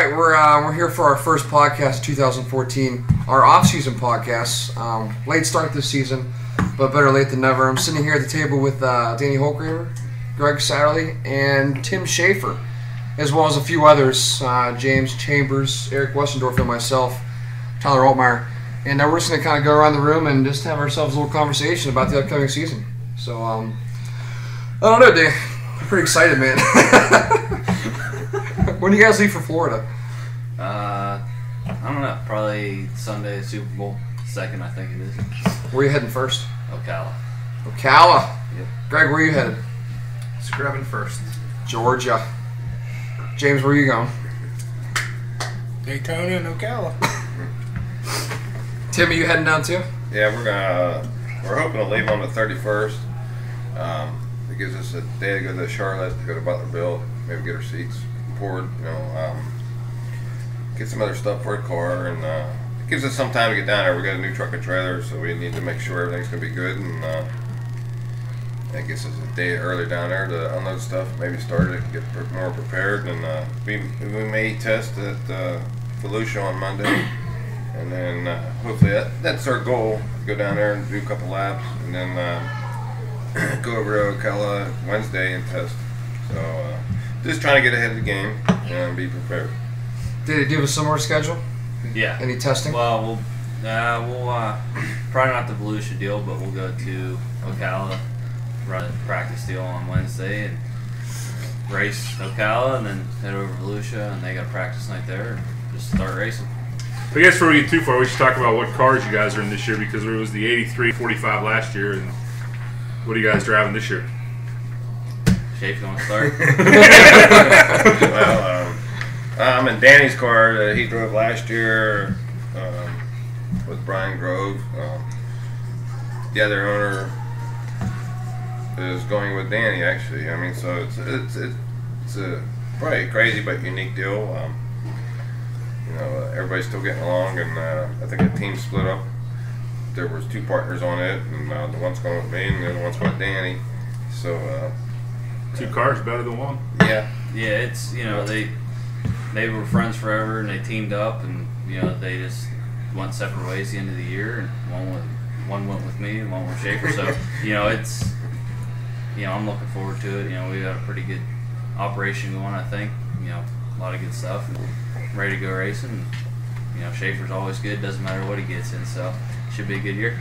right, we're here for our first podcast, 2014, our off-season podcast. Late start this season, but better late than never. I'm sitting here at the table with Danny Holtgraver, Gregg Satterlee, and Tim Shaffer, as well as a few others, James Chambers, Eric Westendorf, and myself, Tyler Altmeyer. And we're just going to kind of go around the room and just have ourselves a little conversation about the upcoming season. So, I don't know, Dan. I'm pretty excited, man. When do you guys leave for Florida? I don't know. Probably Sunday, Super Bowl. Second, I think it is. Where are you heading first? Ocala. Ocala? Yep. Greg, where are you headed? Scrubbing first. Georgia. James, where are you going? Daytona and Ocala. Tim, are you heading down too? Yeah, we're hoping to leave on the 31st. It gives us a day to go to Charlotte, to go to Butlerville, maybe get our seats poured, get some other stuff for a car, and it gives us some time to get down there. We got a new truck and trailer, so we need to make sure everything's gonna be good, and it gives us a day early down there to unload stuff, maybe start it, get more prepared, and we may test at Volusia on Monday. And then hopefully that's our goal, go down there and do a couple laps, and then go over to Ocala Wednesday and test. So just trying to get ahead of the game and be prepared. Did it give a similar schedule? Yeah. Any testing? Well, we'll probably not the Volusia deal, but we'll go to Ocala, run a practice deal on Wednesday, and race Ocala, and then head over to Volusia, and they got a practice night there, and just start racing. I guess before we get too far, we should talk about what cars you guys are in this year, because there was the 83 45 last year, and what are you guys driving this year? Shape's going to start. Well, I'm in Danny's car that he drove last year with Brian Grove. The other owner is going with Danny, actually. I mean, so it's a probably a crazy but unique deal. Everybody's still getting along, and I think the team split up. There was two partners on it, and the one's going with me, and the other one's going with Danny. So two cars better than one. Yeah. Yeah, it's they were friends forever, and they teamed up, and they just went separate ways at the end of the year, and one went with me, and one with Shaffer. So it's I'm looking forward to it. We got a pretty good operation going, I think. A lot of good stuff. And ready to go racing. Shaffer's always good, doesn't matter what he gets in, so should be a good year.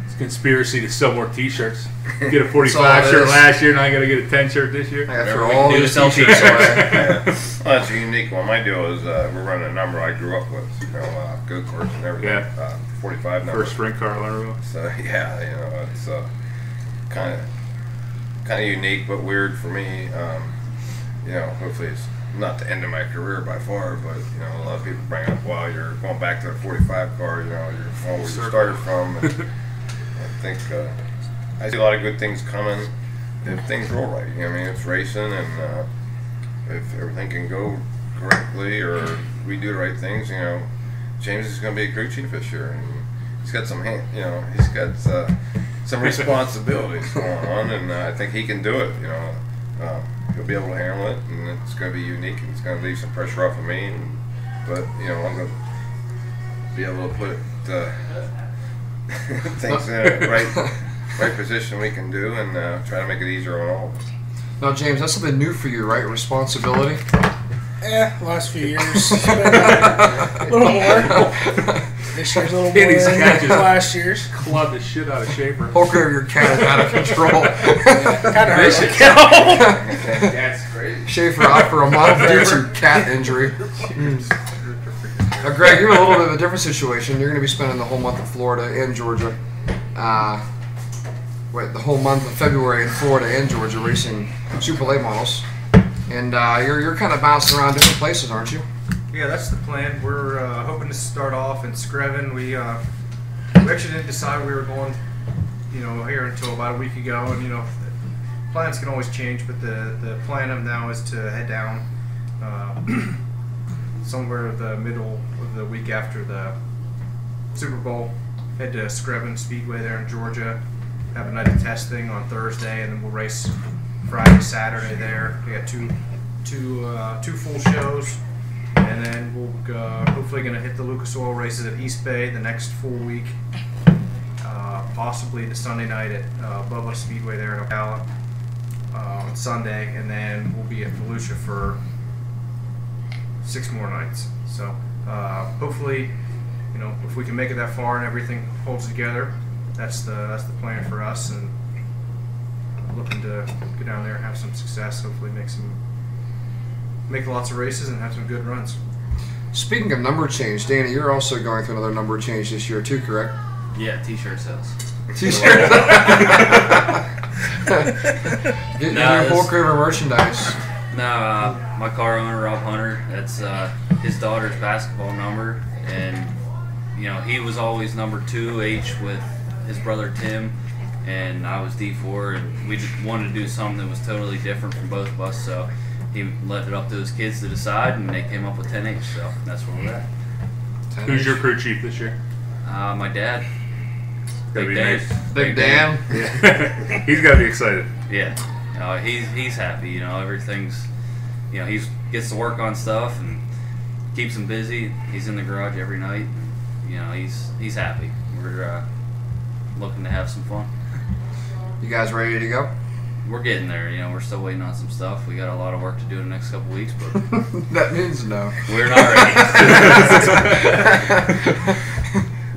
It's a conspiracy to sell more t-shirts. Get a 45 shirt last year, now I got to get a 10 shirt this year. After all these sell t-shirts. Well, that's a unique one. My deal is we're running a number I grew up with, go-karts and everything. Yeah. 45 number. First sprint car, Lernerville. So yeah, it's kind of unique but weird for me. Hopefully it's not the end of my career by far, but a lot of people bring up, well, you're going back to the 45 car, you're where you started from. And I think I see a lot of good things coming if things roll right. It's racing, and if everything can go correctly or we do the right things, James is going to be a crew chief this year, and he's got some he's got some responsibilities going on, and I think he can do it. He'll be able to handle it, and it's going to be unique, and it's going to leave some pressure off of me. But I'm going to be able to put things in the right position we can do, and try to make it easier on all of us. Now, James, that's something new for you, right? Responsibility. Last few years, a little more. This year's a little more than last year's. Clubbed the shit out of Shaffer. Holtgraver, your cat is out of control. Kind of hurts. That's crazy. Shaffer out for a month due to cat injury. Now, Greg, you're in a little bit of a different situation. You're going to be spending the whole month in Florida and Georgia. The whole month of February in Florida and Georgia racing super late models. And you're kind of bouncing around different places, aren't you? Yeah, that's the plan. We're hoping to start off in Screven. We actually didn't decide we were going, here until about a week ago. And plans can always change, but the plan of now is to head down somewhere the middle of the week after the Super Bowl. Head to Screven Speedway there in Georgia. Have a night of testing on Thursday, and then we'll race Friday, Saturday there. We got two full shows. And then we'll hopefully going to hit the Lucas Oil races at East Bay the next full week. Possibly the Sunday night at Bubba Speedway there in Ocala on Sunday, and then we'll be at Volusia for 6 more nights. So hopefully, if we can make it that far and everything holds together, that's the plan for us. And looking to go down there and have some success. Hopefully, make lots of races and have some good runs. Speaking of number change, Danny, you're also going through another number change this year too, correct? Yeah, t-shirt sales. T-shirts. Get your Holtgraver merchandise. No, my car owner, Rob Hunter, that's his daughter's basketball number, and he was always number 2H with his brother Tim, and I was D4, and we just wanted to do something that was totally different from both of us, so he left it up to his kids to decide, and they came up with 10H, so that's where we're at. 10H. Who's your crew chief this year? My dad. Gotta Big be Dan. nice. Big Dan. Yeah. He's got to be excited. Yeah. He's happy. Everything's. He gets to work on stuff and keeps him busy. He's in the garage every night. He's happy. We're looking to have some fun. You guys ready to go? We're getting there. We're still waiting on some stuff. We got a lot of work to do in the next couple weeks, but That means no. we're not ready.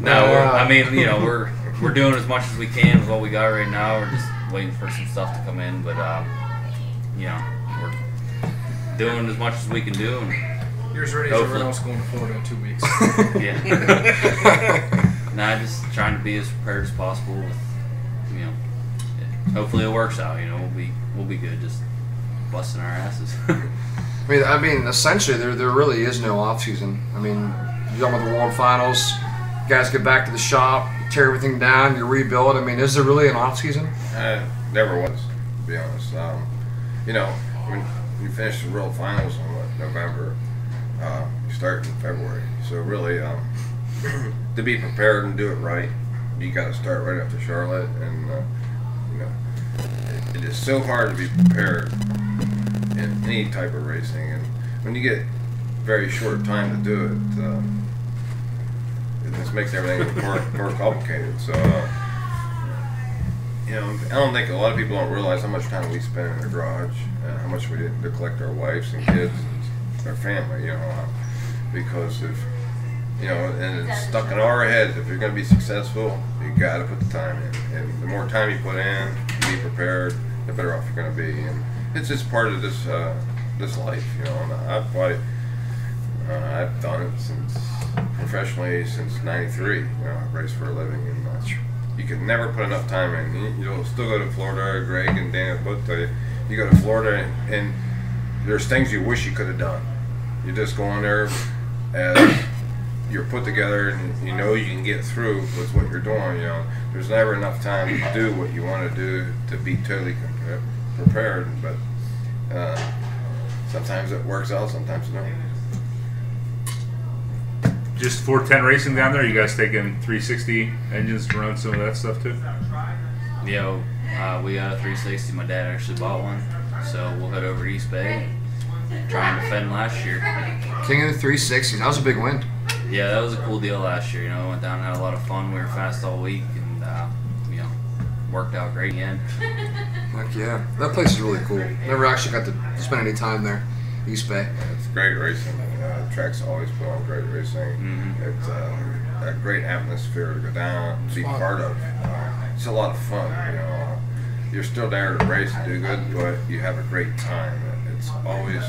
No, we're doing as much as we can with what we got right now. We're just waiting for some stuff to come in, but we're doing as much as we can do. And Yours ready as everyone else going to Florida in 2 weeks. yeah. Nah, just trying to be as prepared as possible. With, hopefully it works out. We'll be good. Just busting our asses. I mean, essentially, there really is no off season. I mean, you're done with the World Finals. You guys get back to the shop, tear everything down, you rebuild. I mean, is there really an off season? Never was, to be honest. When you finish the World Finals in November, you start in February. So really, to be prepared and do it right, you got to start right after Charlotte. And it is so hard to be prepared in any type of racing. And when you get very short time to do it, it just makes everything more complicated. So, I don't think a lot of people don't realize how much time we spend in the garage, how much we neglect our wives and kids and our family, because if, and it's stuck in our heads, if you're going to be successful, you got to put the time in. And the more time you put in, be prepared, the better off you're going to be. And it's just part of this life, and I've done it professionally since '93. I've raced for a living, and you can never put enough time in. You'll still go to Florida. Greg and Dan both tell you, you go to Florida, and there's things you wish you could have done. You just go on there as you're put together, and you can get through with what you're doing. There's never enough time to do what you want to do to be totally prepared. But sometimes it works out, sometimes no. Just 410 racing down there. You guys taking 360 engines to run some of that stuff too? We got a 360. My dad actually bought one, so we'll head over to East Bay and try and defend last year. King of the 360s. That was a big win. Yeah, that was a cool deal last year. Went down and had a lot of fun. We were fast all week, and worked out great again. Heck yeah, that place is really cool. Never actually got to spend any time there. East Bay. It's great racing. The track's always put on great racing. Mm-hmm. It's a great atmosphere to go down, to be part of. It's a lot of fun. You're still there to race and do good, but you have a great time. It's always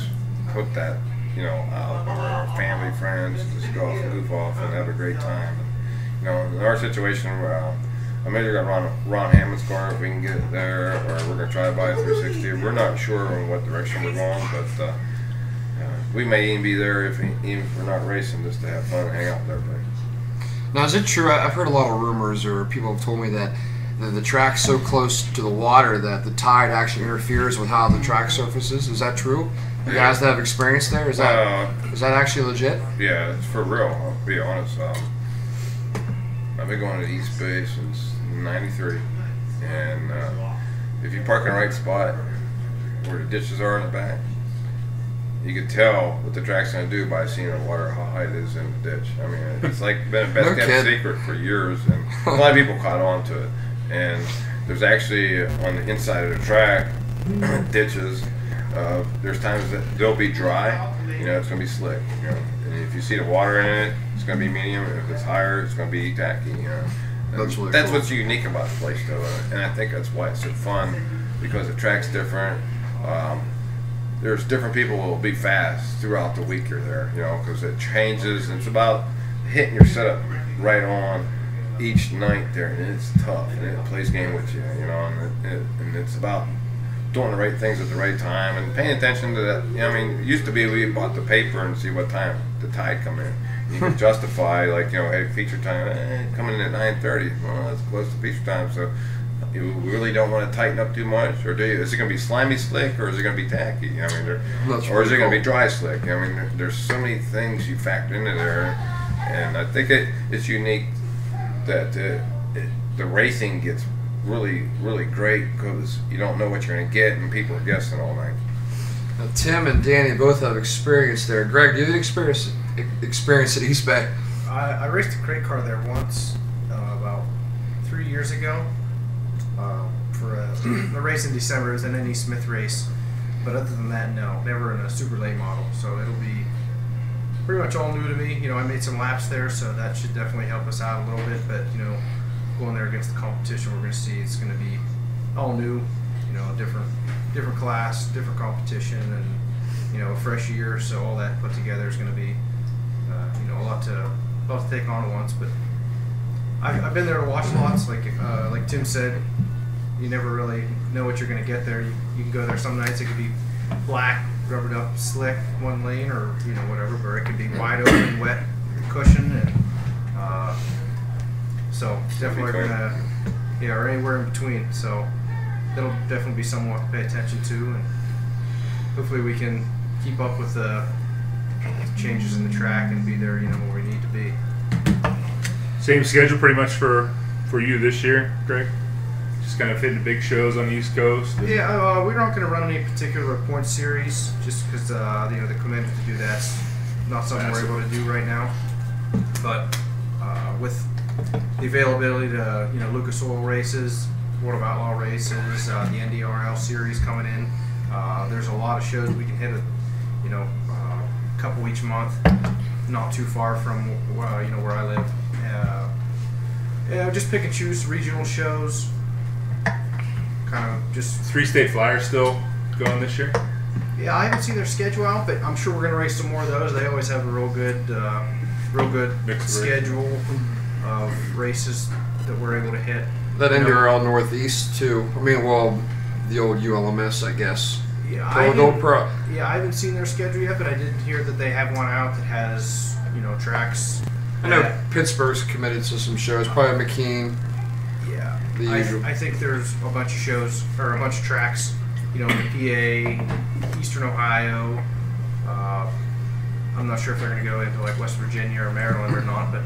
put that, out with our family, friends, just go off and goof off and have a great time. In our situation, I'm either going to run Ron Hammond's car if we can get it there, or we're going to try to buy a 360. We're not sure in what direction we're going, but we may even be there even if we're not racing, just to have fun and hang out with everybody. Now, is it true? I've heard a lot of rumors, or people have told me that the track's so close to the water that the tide actually interferes with how the track surfaces. Is that true? You guys that have experience there, is that actually legit? Yeah, it's for real. I'll be honest. I've been going to East Bay since '93, and if you park in the right spot where the ditches are in the back, you could tell what the track's going to do by seeing the water, how high it is in the ditch. I mean, it's like been a best kept secret for years, and a lot of people caught on to it. And there's actually on the inside of the track ditches. There's times that they'll be dry, you know, it's going to be slick, you know. And if you see the water in it, it's going to be medium. If it's higher, it's going to be tacky, you know. That's really that's cool. what's unique about the place, though, and I think that's why it's so fun, because the track's different. There's different people who will be fast throughout the week you're there, you know, because it changes, and it's about hitting your setup right on each night there, and it's tough, and it plays game with you, you know, and it's about doing the right things at the right time and paying attention to that. You know, I mean, it used to be we bought the paper and see what time the tide come in. You could justify, like, you know, hey, feature time coming in at 9:30. Well, that's close to feature time, so you really don't want to tighten up too much, or do you? Is it going to be slimy slick, or is it going to be tacky? I mean, or is it going to be dry slick? I mean, there's so many things you factor into there, and I think it's unique that the racing gets really, really great because you don't know what you're going to get, and people are guessing all night. Now, Tim and Danny both have experience there. Greg, do you have experience at East Bay? I raced a crate car there once, about 3 years ago, for a race in December. It was an N.E. Smith race, but other than that, no, never in a super late model. So it'll be pretty much all new to me. You know, I made some laps there, so that should definitely help us out a little bit. But you know, going there against the competition, we're going to see it's going to be all new. You know, different class, different competition, and you know, a fresh year. So all that put together is going to be you know, a lot to take on at once. But I've been there to watch lots. Like Tim said, you never really know what you're going to get there. You can go there some nights, it could be black, rubbered up, slick, one lane, or you know, whatever. Or it could be wide open, wet, cushion, and so definitely gonna, or anywhere in between. So that'll definitely be somewhat to pay attention to, and hopefully we can keep up with the changes in the track and be there, you know, where we need to be. Same schedule pretty much for you this year, Greg? Just kind of hitting the big shows on the East Coast? Yeah, we're not going to run any particular point series just because you know, the commitment to do that's not something we're able to do right now. But with the availability to, you know, Lucas Oil races, World of Outlaw races, the NDRL series coming in, there's a lot of shows we can hit, you know, a couple each month, not too far from you know, where I live. Yeah, just pick and choose regional shows. Kind of just 3-state flyers still going this year? Yeah, I haven't seen their schedule out, but I'm sure we're going to race some more of those. They always have a real good schedule of races that we're able to hit. That NDRL Northeast too. I mean, well, the old ULMS, I guess. Yeah, I haven't seen their schedule yet, but I did hear that they have one out that has, you know, tracks. I know Pittsburgh's committed to some shows. Probably McKean. Yeah, the usual. I think there's a bunch of shows or a bunch of tracks, you know, in the PA, Eastern Ohio. I'm not sure if they're going to go into like West Virginia or Maryland or not, but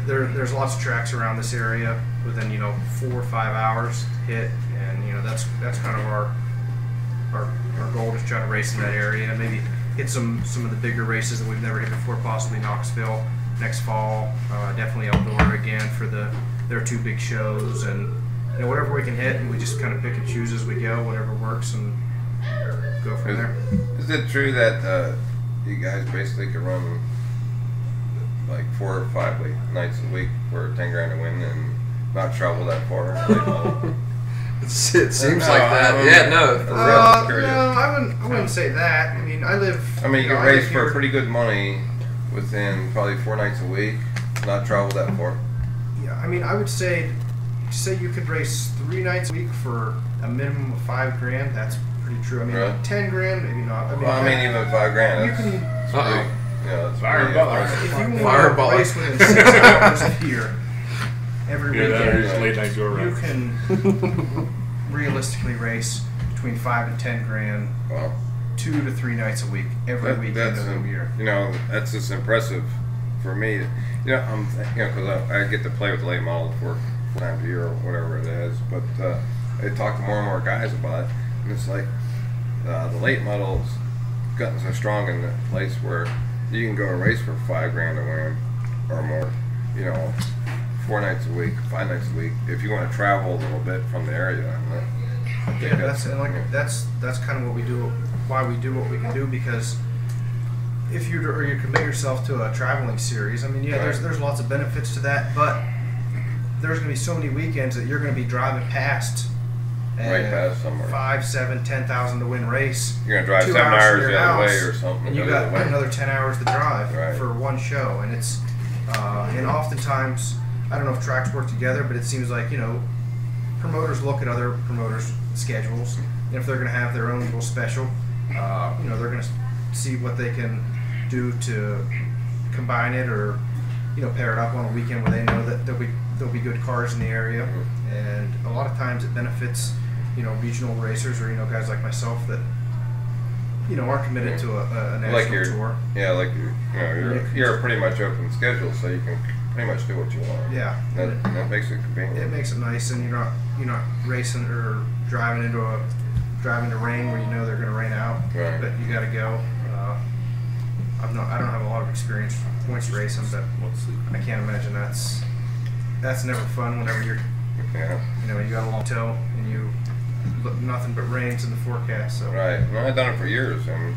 there's lots of tracks around this area within, you know, 4 or 5 hours to hit, and you know, that's kind of our goal, to try to race in that area and maybe hit some of the bigger races that we've never hit before, possibly Knoxville next fall, definitely Eldora again for their 2 big shows, and you know, whatever we can hit, and we just kind of pick and choose as we go, whatever works, and go from there. Is it true that you guys basically could run like 4 or 5 nights a week for 10 grand to win and not travel that far? It seems like that. Yeah, no. No, I wouldn't say that. I mean, you can race for pretty good money within probably 4 nights a week, not travel that far. Yeah, I mean, I would say you could race 3 nights a week for a minimum of 5 grand. That's pretty true. I mean, really? 10 grand, maybe not. I mean, even 5 grand. You can. That's Fire Butler. If you want to race within 6 hours of here every weekend, late night door you can realistically race between 5 and 10 grand. Wow. 2 to 3 nights a week every weekend of the year. You know, that's just impressive for me. You know, because I get to play with the late model 4 times a year or whatever it is. But I talk to more and more guys about it, and it's like the late models gotten so strong in the place where you can go and race for $5 grand a win or more, 4 nights a week, 5 nights a week, if you want to travel a little bit from the area. That's kind of what we do, why we do what we can do, because if you commit yourself to a traveling series, I mean, there's lots of benefits to that, but there's going to be so many weekends that you're going to be driving past right past somewhere. 5, 7, 10,000 to win race. You're gonna drive 7 hours the other way or something, and you got another 10 hours to drive for one show. And it's and oftentimes, I don't know if tracks work together, but it seems like promoters look at other promoters' schedules, and if they're gonna have their own little special, they're gonna see what they can do to combine it or pair it up on a weekend where they know that there'll be good cars in the area, and a lot of times it benefits regional racers or guys like myself that are committed to a national tour. Yeah, you're a pretty much open schedule, so you can pretty much do what you want. Yeah, that makes it convenient. It makes it nice, and you're not racing or driving into rain where they're going to rain out, but you got to go. I don't have a lot of experience points racing, but I can't imagine that's never fun whenever you got a long tow and you look nothing but rains in the forecast. So right, well, I've done it for years, and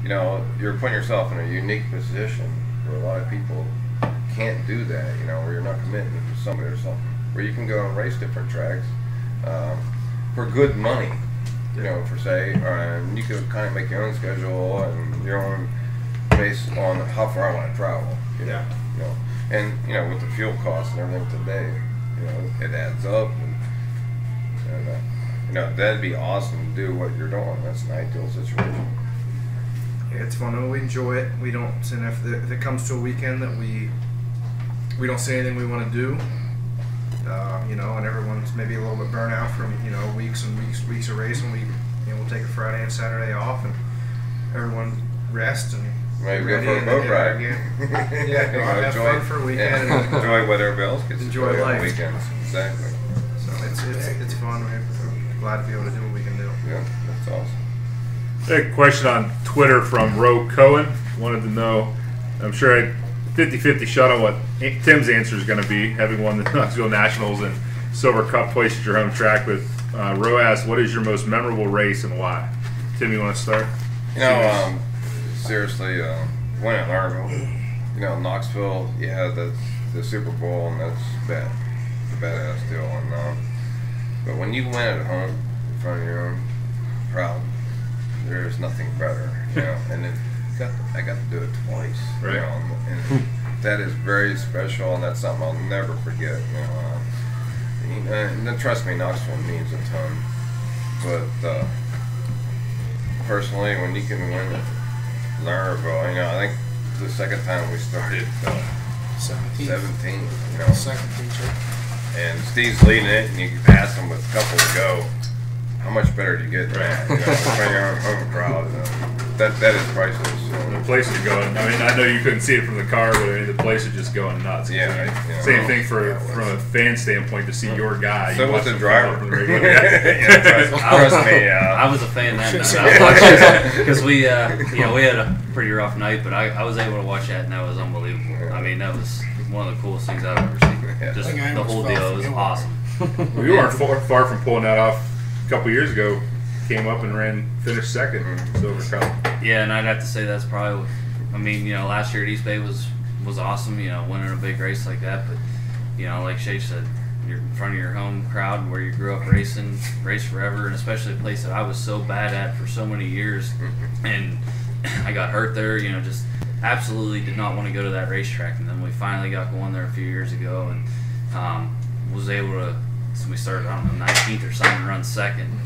you're putting yourself in a unique position where a lot of people can't do that. Where you're not committing to somebody or something, where you can go and race different tracks for good money. For say, and you can kind of make your own schedule and your own based on how far I want to travel. And with the fuel costs and everything today, it adds up, and that'd be awesome to do what you're doing. That's an ideal situation. Yeah, it's fun. We enjoy it. We don't, and if it comes to a weekend that we don't see anything we want to do, and everyone's maybe a little bit burnt out from weeks and weeks of racing, we'll take a Friday and Saturday off, and everyone rest and. Maybe go for a boat ride. Have fun for a weekend. And enjoy what everybody else gets to enjoy life on weekends. Exactly. So it's fun. We're glad to be able to do what we can do. Yeah, that's awesome. I had a question on Twitter from Ro Cohen. Wanted to know, I'm sure I 50-50 shot on what Tim's answer is going to be, having won the Knoxville Nationals and Silver Cup twice at your home track. But Ro asked, what is your most memorable race and why? Tim, you want to start? Seriously, went at Lernerville. Knoxville, that's the Super Bowl, and that's a badass deal. And but when you win at home in front of your own crowd, there's nothing better. And I got to do it twice. Right. And that is very special, and that's something I'll never forget. And then trust me, Knoxville means a ton. But personally, when you can win Lernerville, I think the second time we started 17, Second feature. and Steve's leading it, and you pass him with a couple to go. How much better do you get than that? In front of your own home crowd. That is priceless. The place is going. I know you couldn't see it from the car, but the place is just going nuts. Same thing from a fan standpoint to see your guy. So was the driver. Trust me. I was a fan that night because we had a pretty rough night, but I was able to watch that, and that was unbelievable. That was one of the coolest things I've ever seen. Just the whole deal. It was awesome. We weren't far from pulling that off a couple years ago. Came up and finished second in Silver Cup. Yeah, and I'd have to say that's probably. Last year at East Bay was awesome. Winning a big race like that, but like Shay said, you're in front of your home crowd where you grew up racing, race forever, and especially a place that I was so bad at for so many years, and I got hurt there. Just absolutely did not want to go to that racetrack, and then we finally got going there a few years ago, and was able to. So we started, 19th or something, run second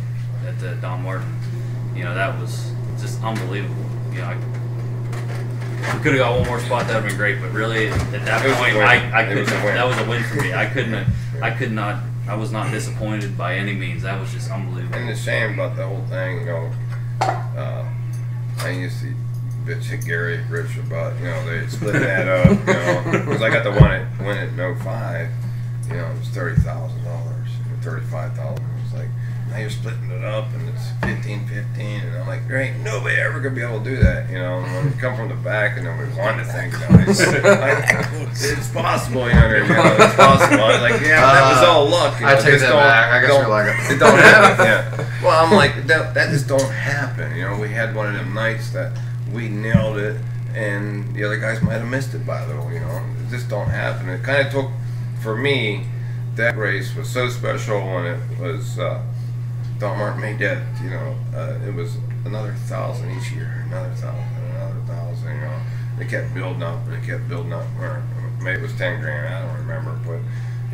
at the Don Martin. That was just unbelievable. We could have got one more spot. That would have been great, but really at that point, I couldn't. That was a win for me. I was not disappointed by any means. That was just unbelievable. And the shame about the whole thing, I used to bitch at Gary Rich about, they split that up, because I got the win at 05. you know, it was $30,000 or $35,000. It's like, now you're splitting it up and it's 15-15, and I'm like, there ain't nobody ever gonna be able to do that, you know. And when we come from the back and then we want to think, you know, it's possible, you know, it's possible. I was like, yeah, that was all luck. You know, I take that back. I guess we like it. It don't happen. Yeah. Well, I'm like, that just don't happen. You know, we had one of them nights that we nailed it, and the other guys might have missed it by though. You know, it just don't happen. It kind of took, for me, that race was so special when it was. Don Martin made that, you know, it was another 1,000 each year, another 1,000, you know. They kept building up, or maybe it was 10 grand, I don't remember, but,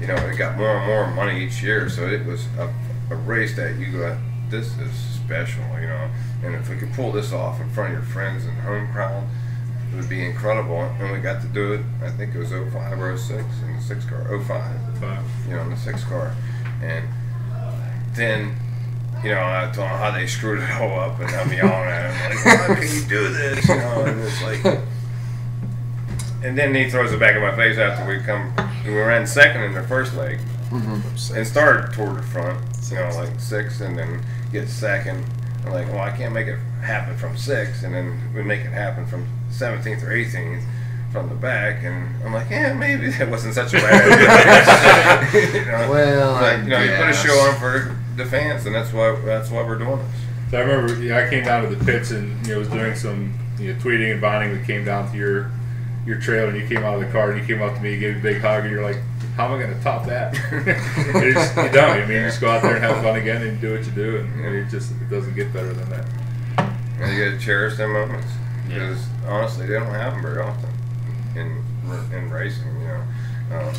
you know, it got more and more money each year, so it was a race that you go, this is special, you know. And if we could pull this off in front of your friends and home crowd, it would be incredible. And we got to do it, I think it was 05 or 06 in the 6 car, 05, you know, in the 6 car. And then, you know, I told them how they screwed it all up, and I'm yelling at him, like, how can you do this? You know, and it's like, and then he throws it back in my face after we ran second in the first leg, and started toward the front, you know, like 6, and then get second. I'm like, well, I can't make it happen from 6, and then we make it happen from 17th or 18th from the back, and I'm like, yeah, maybe that wasn't such a bad idea. You know? Well, but, you know, you put a show on for the fans, and that's why we're doing this. So I remember, you know, I came down to the pits and, you know, was doing some, you know, tweeting and bonding. We came down to your trailer, and you came out of the car, and you came up to me, you gave me a big hug, and you're like, how am I going to top that? You don't. I mean, you just go out there and have fun again and do what you do, and it doesn't get better than that. And you got to cherish them moments, because honestly, they don't happen very often in racing. You know,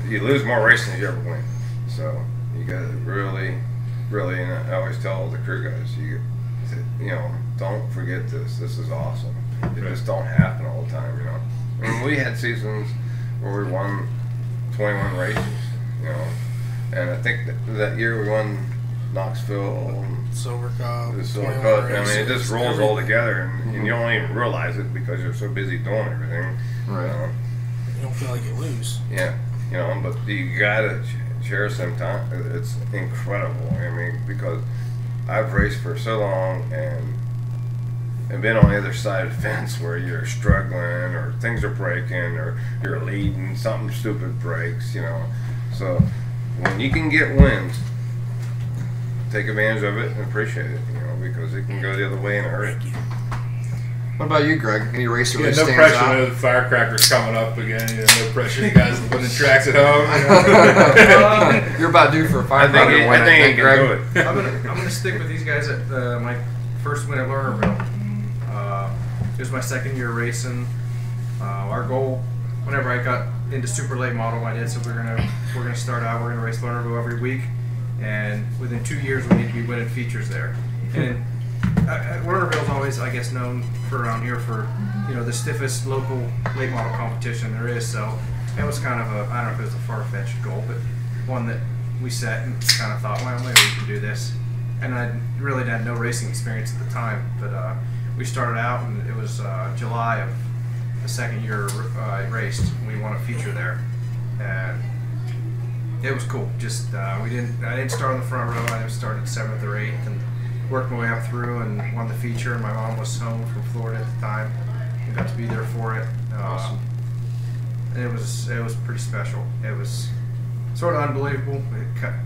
you lose more racing than you ever win, so you got to really, and I always tell the crew guys, you know, don't forget this. This is awesome. It just don't happen all the time, you know. I mean, we had seasons where we won 21 races, you know, and I think that year we won Knoxville, Silver Cup, the Silver Cup. I mean, it just rolls all together, and you don't even realize it because you're so busy doing everything. Right. You don't feel like you lose. Yeah, you know, but you gotta cherish some time. It's incredible. I mean, because I've raced for so long and been on the other side of the fence where you're struggling or things are breaking or you're leading, something stupid breaks, you know. So when you can get wins, take advantage of it and appreciate it, you know, because it can go the other way in a hurry. What about you, Greg? Any racer that no stands pressure. out? The firecrackers coming up again. You know, no pressure. You guys winning tracks at home. You know? You're about due for a I think firecracker win, he can Greg. do it. I'm gonna stick with these guys at my first win at Lernerville. It was my second year racing. Our goal, whenever I got into super late model, I did. So we're gonna start out. We're gonna race Lernerville every week, and within 2 years we need to be winning features there. And Lernerville's always, I guess, known for around here for, you know, the stiffest local late model competition there is. So it was kind of I don't know if it was a far-fetched goal, but one that we set and kind of thought, well, maybe we can do this. And I really had no racing experience at the time, but we started out, and it was July of the second year I raced. We won a feature there, and it was cool. Just I didn't start on the front row. I started 7th or 8th, and worked my way up through and won the feature. And my mom was home from Florida at the time, and got to be there for it. Awesome. And it was pretty special. It was sort of unbelievable,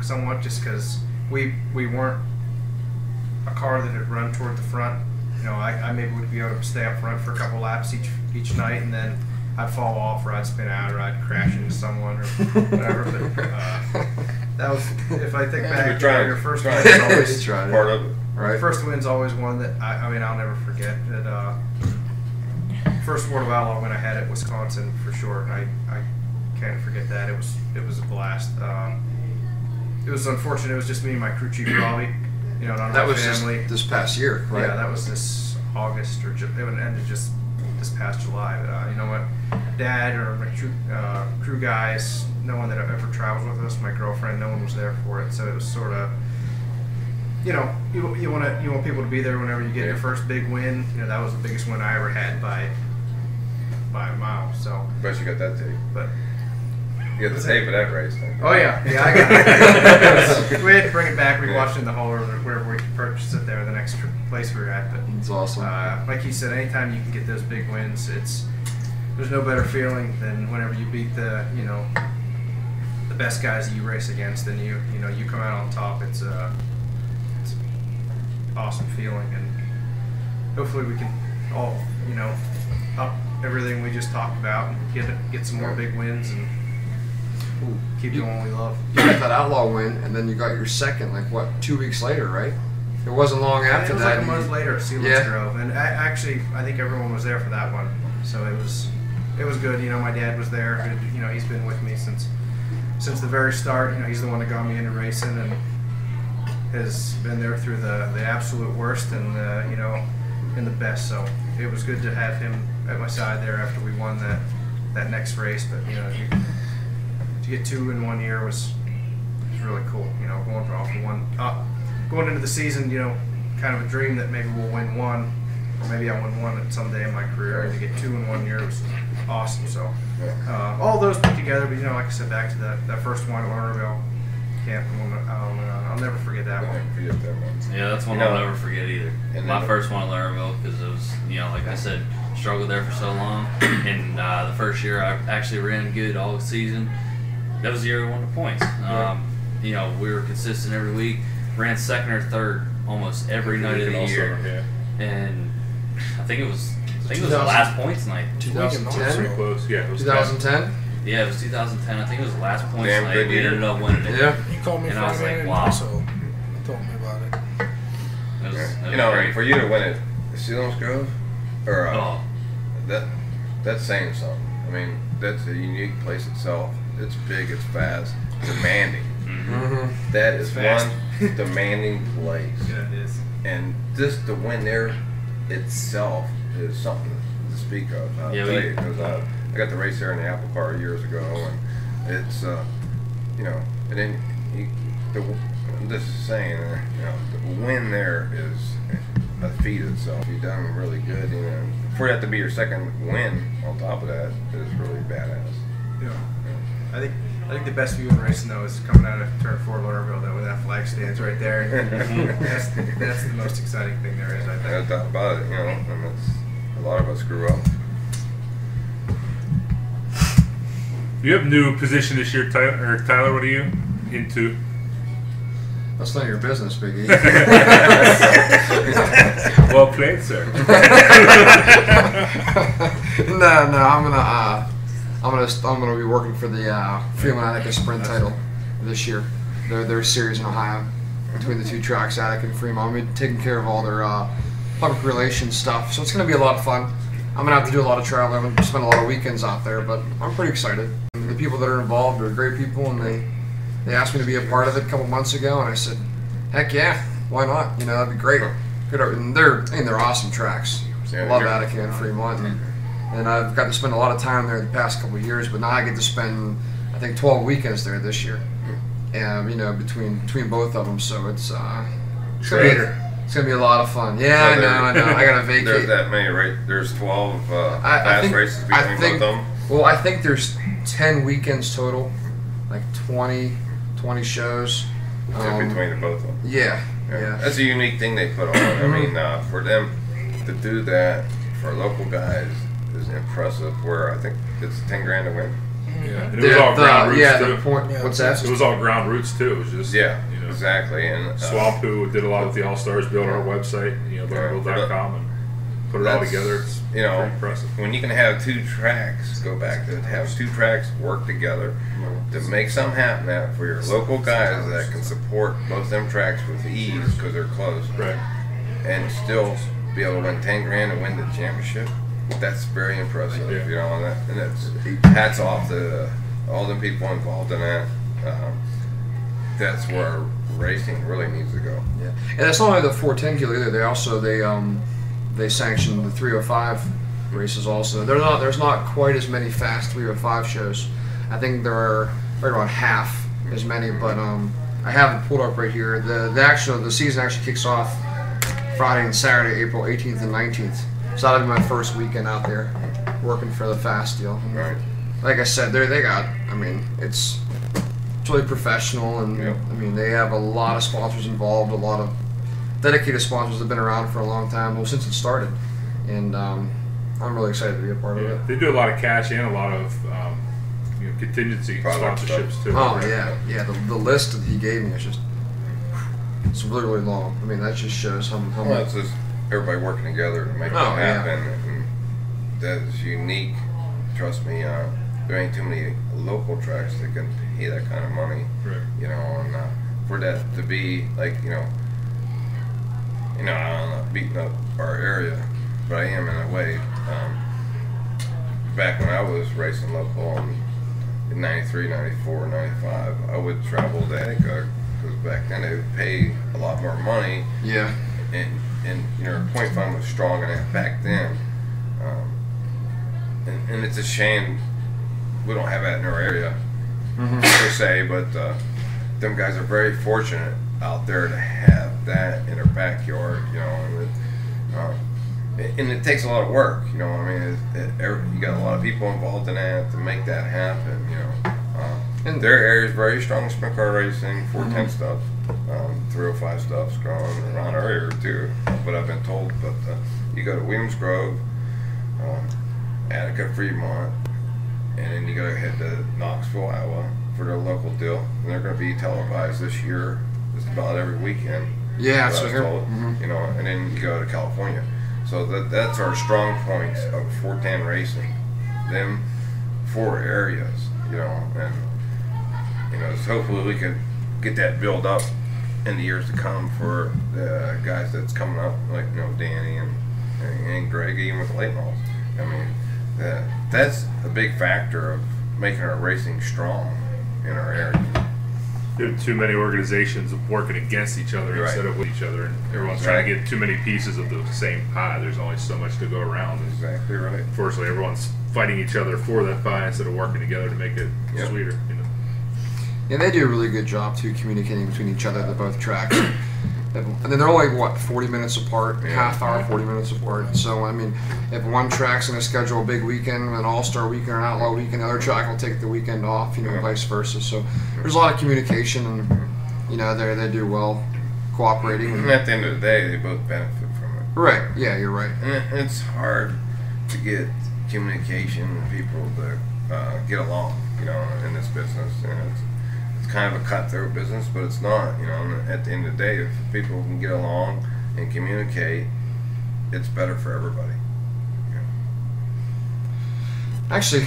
somewhat, just because we weren't a car that had run toward the front. You know, I maybe would be able to stay up front for a couple laps each night, and then I'd fall off, or I'd spin out, or I'd crash into someone, or whatever. But that was, if I think back, your first win is always part of it. Right. First win's always one that I mean I'll never forget. That first World of Outlaw win I had at Wisconsin for sure. I can't forget that. It was a blast. It was unfortunate. It was just me and my crew chief Robbie. You know, not That my was family. just this past year, right? Yeah, that was this August, or it would end just this past July. But you know what, Dad or my crew guys, no one that ever travels with us, my girlfriend, no one was there for it. So it was sort of, you know, you want people to be there whenever you get your first big win. You know, that was the biggest win I ever had by a mile. So Bet you got that tape. but You got the tape of that race. Oh yeah, I got it. We had to bring it back. We watched it in the hall or wherever we purchased it there, the next place we were at. But It's awesome. like he said, anytime you can get those big wins, there's no better feeling than whenever you beat the best guys that you race against, and you come out on top. It's an awesome feeling, and hopefully we can all up everything we just talked about and get some more big wins and keep doing what we love. You got that outlaw win, and then you got your second, 2 weeks later, right? It wasn't long after It was that. like a month later, Sealands Grove, and I think everyone was there for that one, so it was good. My dad was there. He's been with me since the very start. He's the one that got me into racing and has been there through the absolute worst and and the best. So it was good to have him at my side there after we won that next race. But to get 2 in 1 year was really cool. Going for off one up, going into the season, kind of a dream that maybe we'll win one, or maybe I win one at some day in my career. And to get 2 in 1 year was awesome. So all those put together, but like I said, back to that first one at Lernerville camp. I'll never forget that one. Yeah, that's one I'll never forget either. My first one at Lernerville, because it was, like I said, struggled there for so long. And the first year I actually ran good all season. That was the year we won the points. We were consistent every week. Ran second or third almost every night of the year. And I think it was the last points night. 2010? Pretty close. Yeah, it was 2010? Yeah, it was 2010. I think it was the last points Damn night. good We year. ended up winning it. Yeah. You called me And I was Friday like, night wow. also. Told me about it. It was great. For you to win it, Sealands Grove, or that's saying something. I mean, that's a unique place itself. It's big, it's fast, demanding. Mm-hmm. That is Fast. one demanding place. Yeah, it is. And just the win there itself is something to speak of. I'll Yeah, tell we- you, because I got to race there in the Apple Car years ago, and it's and then I'm just saying, the win there is a feat itself. You've done really good, for that to be your second win on top of that is really badass. Yeah. I think the best view in racing though is coming out of turn 4 Lernerville though, when that flag stands right there. that's the most exciting thing there is, I No think. doubt about it, and it's a lot of us grew up. You have a new position this year, Tyler. Tyler, what are you into? That's none of your business, Biggie. Well played, sir. No, I'm gonna be working for the Fremont Attica Sprint title this year. Their series in Ohio between the 2 tracks, Attica and Fremont. I'm gonna be taking care of all their public relations stuff, so it's gonna be a lot of fun. I'm gonna have to do a lot of traveling. I'm gonna spend a lot of weekends out there, but I'm pretty excited. The people that are involved are great people, and they asked me to be a part of it a couple months ago, and I said, heck yeah, why not? That'd be great. And they're awesome tracks. Yeah, I love you're- Attica and Fremont, and I've got to spend a lot of time there the past couple of years, but now I get to spend, I think, 12 weekends there this year, and between both of them, so it's gonna be a lot of fun. Yeah, So I know. I gotta vacate. There's that many, right? There's 12 I fast think- races I between think- both of them. Well, I think there's 10 weekends total, like 20 shows. In between the both of them. Yeah. That's a unique thing they put on. I mean, for them to do that for local guys is impressive. Where I think it's 10 grand to win. Yeah, and it was all ground roots too. The point. Yeah. What's that? It was all ground roots too. It was just Exactly. And Swampu did a lot with the All Stars, built our website, Lernerville.com, and put it all That's, together. It's pretty impressive. when you can have 2 tracks, go back to have 2 tracks work together to make something happen that for your local guys that can support both them tracks with ease because they're close, Right. and still be able to win 10 grand and win the championship. That's very impressive, and it's hats off to all the people involved in that. That's where racing really needs to go. Yeah, and it's not only the 410 kilo either. They also they sanction the 305 races also. There's not quite as many fast 305 shows. I think there are right around half as many, but I have it pulled up right here. The season actually kicks off Friday and Saturday, April 18th and 19th. So that'll be my first weekend out there working for the fast deal. Right. like I said, they got. I mean, it's really professional, and I mean they have a lot of sponsors involved, a lot of dedicated sponsors that have been around for a long time, well since it started, and I'm really excited to be a part of it. They do a lot of cash and a lot of contingency sponsorships too. Oh yeah. The list that he gave me is just it's really, really long. I mean that just shows how much. It's just everybody working together to make it happen, and that's unique. Trust me, there ain't too many local tracks that can pay that kind of money. Right. And for that to be like I'm not beating up our area, but I am in a way. Back when I was racing local in 93, 94, 95, I would travel to Attica because back then they would pay a lot more money. Yeah. And point fund was strong enough back then. And it's a shame we don't have that in our area per se, but them guys are very fortunate out there to have that in their backyard, and it takes a lot of work, I mean, you got a lot of people involved in that to make that happen, and their area is very strong in sprint car racing, 410 stuff, 305 stuff's growing around our area too, but I've been told, but you go to Williams Grove, Attica, Fremont, and then you go head to Knoxville, Iowa for their local deal, and they're going to be televised this year, just about every weekend. Yeah, that's what I was told, and then you go to California. So that's our strong points of 410 racing, them 4 areas, and so hopefully we can get that build up in the years to come for the guys that's coming up, like Danny and Greg, even with the late models. I mean, that's a big factor of making our racing strong in our area. There are too many organizations working against each other instead of with each other, and everyone's trying to get too many pieces of the same pie. There's only so much to go around. Exactly right. Unfortunately, everyone's fighting each other for that pie instead of working together to make it sweeter. Yeah, they do a really good job too communicating between each other at both tracks. And then they're only 40 minutes apart, half hour, 40 minutes apart. So I mean, if one track's going to schedule a big weekend, an all-star weekend or an outlaw weekend, the other track will take the weekend off, vice versa. So there's a lot of communication, and they do well cooperating. And at the end of the day, they both benefit from it. Right. Yeah, you're right. And it's hard to get communication and people to get along, in this business. And it's kind of a cutthroat business, but it's not, and at the end of the day, if people can get along and communicate, it's better for everybody. Actually,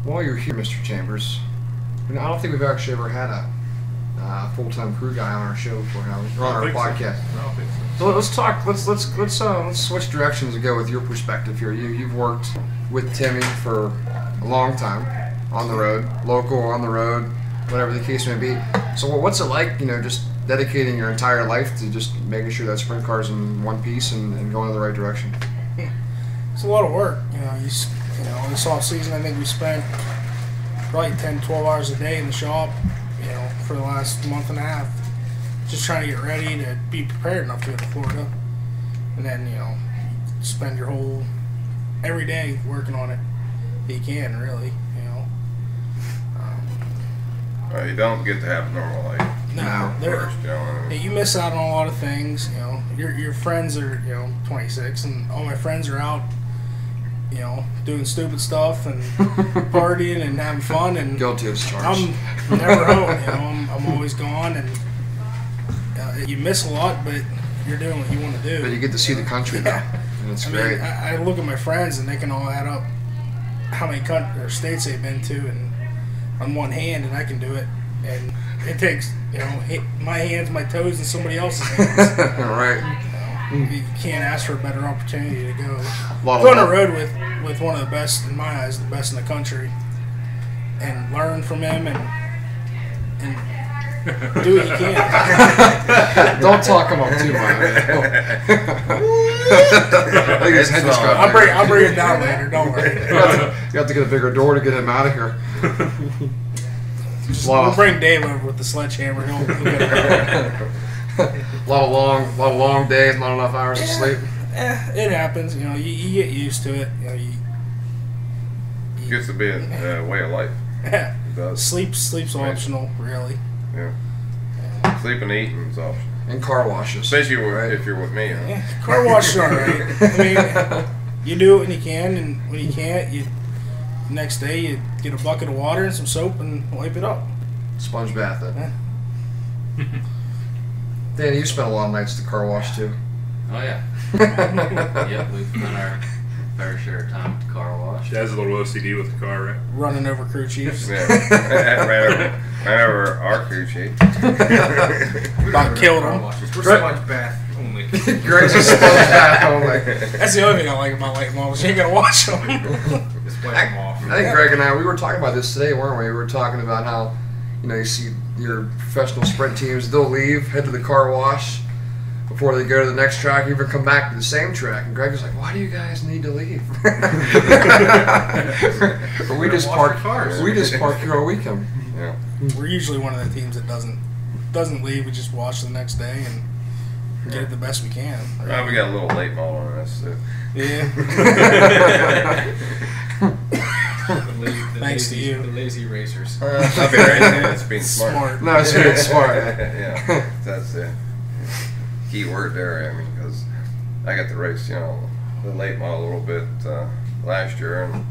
while you're here, Mr. Chambers, I don't think we've actually ever had a full-time crew guy on our show before, have we? Or on our podcast. I don't think So let's talk. Let's switch directions and go with your perspective here. You've worked with Timmy for a long time on the road, local, on the road, whatever the case may be. So what's it like, just dedicating your entire life to just making sure that sprint car's in one piece and going in the right direction? It's a lot of work. This off season, I think we spent probably 10, 12 hours a day in the shop, for the last month and a half, just trying to get ready to be prepared enough to go to Florida. And then, spend your whole, every day working on it if you can, really, You don't get to have a normal life. No, you miss out on a lot of things. Your friends are 26, and all my friends are out, doing stupid stuff and partying and having fun. And guilty as charged. I'm never home. I'm always gone, and you miss a lot, but you're doing what you want to do. But you get to see the country, though, and it's great. I look at my friends, and they can all add up how many states they've been to, and on one hand, and I can do it. And it takes, my hands, my toes, and somebody else's hands. Right. You can't ask for a better opportunity to go on the road with one of the best, in my eyes, the best in the country, and learn from him and do what you can. Don't talk him up too much. I think his head just got I'll bring it down later. Don't worry. You have to get a bigger door to get him out of here. We'll bring Dave over with the sledgehammer. He'll get it. A lot of long days, not enough hours of sleep. It happens. You get used to it. You gets to be a way of life. Yeah. It does. Sleep's optional, really. Yeah. Sleep and eating is optional. And car washes. Especially if you're with me. Huh? Yeah, car wash is alright. I mean, you do it when you can, and when you can't, the next day you get a bucket of water and some soap and wipe it up. Sponge bath it. Yeah. Danny, you spent a lot of nights at the car wash too. Oh yeah. Yep, we've done our fair share of time at the car wash. She has a little OCD with the car, right? Running over crew chiefs. Yeah. ran over our crew chief. About killed him. We're sponge bath only. Greg's a sponge bath only. That's the other thing I like about late models. You ain't gotta wash them. Just wipe them off. I think Greg and we were talking about this today, weren't we? We were talking about how, you see your professional sprint teams, they'll leave, head to the car wash before they go to the next track, or even come back to the same track. And Greg was like, "Why do you guys need to leave?" we just park here all weekend. Yeah. We're usually one of the teams that doesn't leave. We just wash the next day and get it the best we can. Well, we got a little late model on us. So. Yeah. Thanks to you. The lazy racers. I'll be right. It's being smart. No, it's being smart. Yeah, that's the key word there. I mean, because I got to race, the late model a little bit last year, and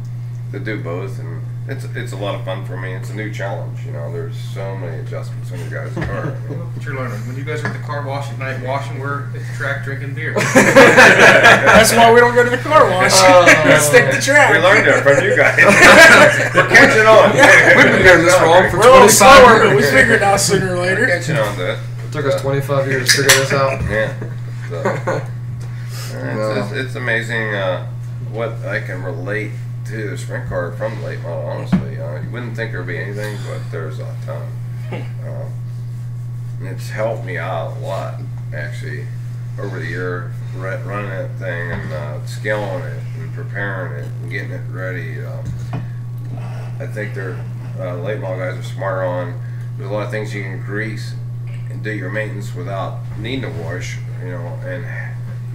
to do both, and it's a lot of fun for me. It's a new challenge. There's so many adjustments on your guys' car. What you're learning when you guys are at the car wash at night washing, we're at the track drinking beer. That's why we don't go to the car wash. Stick to track. We learned that from you guys. We're catching on. We've been doing this wrong for We're a little 25 slower, years. but we figured it out sooner or We're later. catching on to it. It took us 25 years to figure this out. Yeah. So, it's amazing what I can relate to the sprint car from the late model, honestly. You wouldn't think there'd be anything, but there's a ton. It's helped me out a lot, actually, over the year, running that thing and scaling it and preparing it and getting it ready. I think the late model guys are smarter on, there's a lot of things you can grease and do your maintenance without needing to wash, and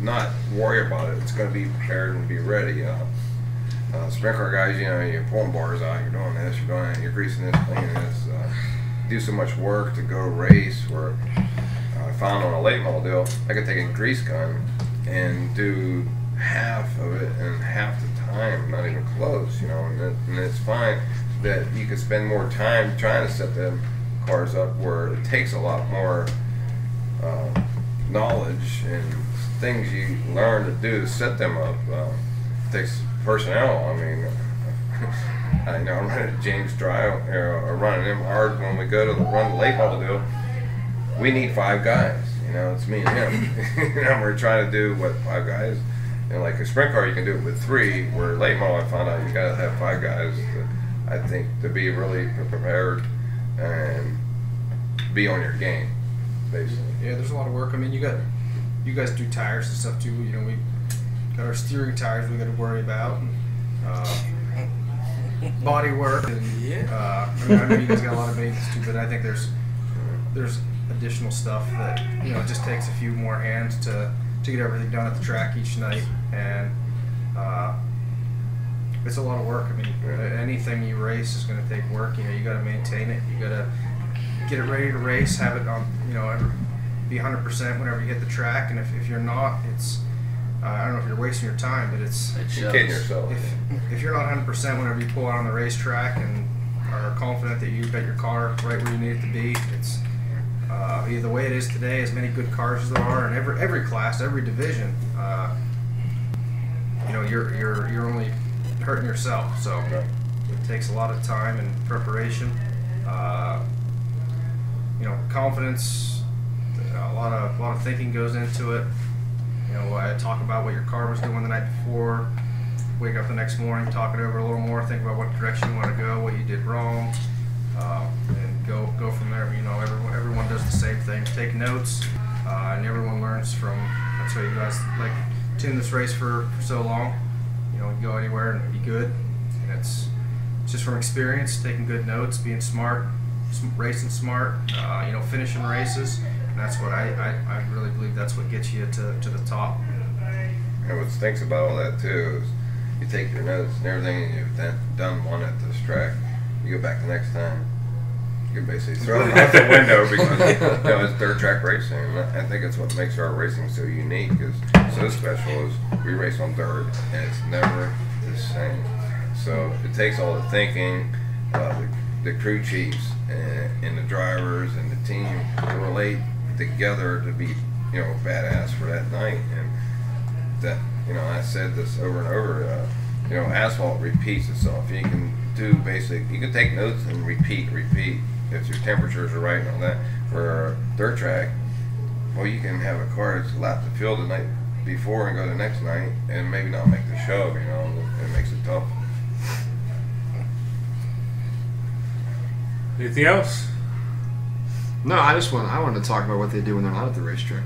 not worry about it. It's going to be prepared and be ready. Sprint car guys, you're pulling bars out, you're doing this, you're doing that, you're greasing this, cleaning this. Do so much work to go race where I found on a late model deal, I could take a grease gun and do half of it in half the time, not even close, and it's fine that you can spend more time trying to set them cars up where it takes a lot more knowledge and things you learn to do to set them up. It takes personnel. I mean, I know I'm running James Drive or running him hard when we go to run the late model deal. We need 5 guys. It's me and him. We're trying to do what 5 guys. Like a sprint car, you can do it with 3. Where late model, I found out you got to have 5 guys. I think to be really prepared and be on your game, basically. Yeah, there's a lot of work. I mean, you guys do tires and stuff too. We got our steering tires we got to worry about. Body work. And, I know you guys got a lot of maintenance too, but I think there's additional stuff that it just takes a few more hands to get everything done at the track each night, and it's a lot of work. I mean, anything you race is going to take work. You got to maintain it. You got to get it ready to race. Have it on. Be 100% whenever you hit the track, and if you're not, it's I don't know if you're wasting your time, but You're kidding yourself. If you're not 100% whenever you pull out on the racetrack and are confident that you've got your car right where you need it to be, it's the way it is today. As many good cars as there are in every class, every division, you're only hurting yourself. So it takes a lot of time and preparation. Confidence. A lot of thinking goes into it. I talk about what your car was doing the night before. Wake up the next morning, talk it over a little more. Think about what direction you want to go, what you did wrong, and go from there. Everyone does the same thing. Take notes, and everyone learns from. That's why you guys like tune this race for so long. You go anywhere and be good. And it's just from experience, taking good notes, being smart, racing smart. Finishing races. And that's what I really believe. That's what gets you to the top. And what stinks about all that too is you take your notes and everything, and you've done one at this track, you go back the next time. You can basically throw it out the window because it's dirt track racing. And I think it's what makes our racing so unique, is so special. Is we race on dirt and it's never the same. So it takes all the thinking, the crew chiefs and the drivers and the team to relate together to be badass for that night. And that I said this over and over. Asphalt repeats itself. You can do you can take notes and repeat. If your temperatures are right and all that. For a dirt track, well, you can have a car that's lap the field the night before and go the next night and maybe not make the show. It makes it tough. Anything else? No, I wanted to talk about what they do when they're not at the racetrack.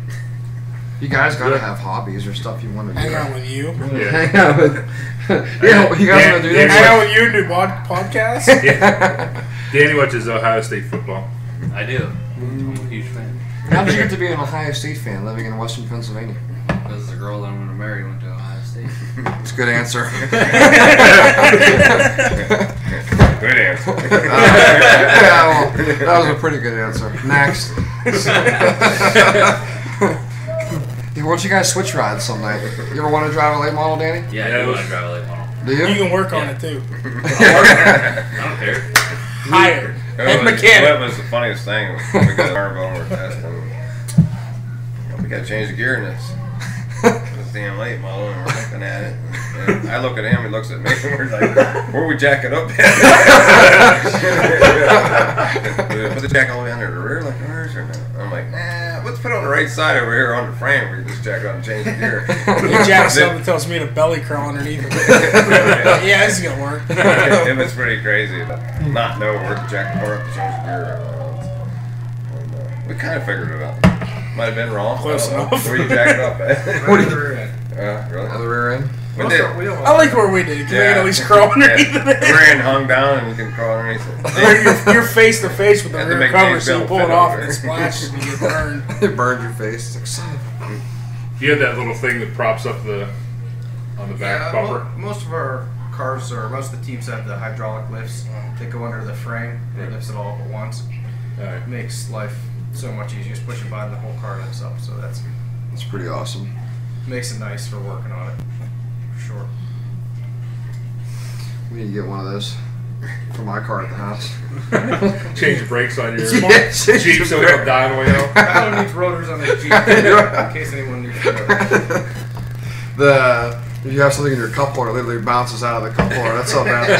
You guys gotta have hobbies or stuff you want to do. Hang out with you. Yeah. Hang out with. You guys want to do that? Hang out with you and do podcasts. Yeah. Danny watches Ohio State football. I do. I'm a huge fan. How did you get to be an Ohio State fan living in Western Pennsylvania? Because the girl that I'm going to marry went to Ohio State. That's a good answer. Good answer. Yeah, well, that was a pretty good answer. Next. Why don't you guys switch rides some night? You ever want to drive a late model, Danny? Yeah, I do want to drive a late model. Do you? You can work on it too. I don't care. Hired. Head mechanic. That was the funniest thing. We got Lernerville and we're testing. We got to change the gear in this. It's damn late model, and we're looking at it. And I look at him, he looks at me, and we're like, where we jack it up at? Put the jack all the way under the rear, like ours, or no? I'm like, nah, let's put it on the right side over here on the frame. We can just jack it up and change the gear. He jacks up and tells me to belly crawl underneath it. Yeah, this is gonna work. It was pretty crazy to not know where to jack the car up to change the gear. And, we kind of figured it out. Might have been wrong. Close enough. Where you jack it up at? Right at the rear end. Really? On the rear end? We Most did. of our wheel I like where we did. Can we at least crawl underneath The it? rear end hung down and you can crawl underneath it. You're face to face with the Had to rear make cover, James so you Bell pull fit it off over and it there. splashes and you get burned. It burned your face. It's like, son of a... You have that little thing that props up on the back bumper. Most of our cars, or most of the teams, have the hydraulic lifts that go under the frame. It lifts it all up at once. Alright. It makes life so much easier. Just push a button, the whole car lifts up. So that's pretty awesome. makes it nice for working on it, for sure. We need to get one of those for my car at the house. Change the brakes on your Yeah, change Jeep the so we don't die on the way home. I don't need rotors on the Jeep, in case anyone needs rotors. If you have something in your coupler, it literally bounces out of the coupler. That's so bad.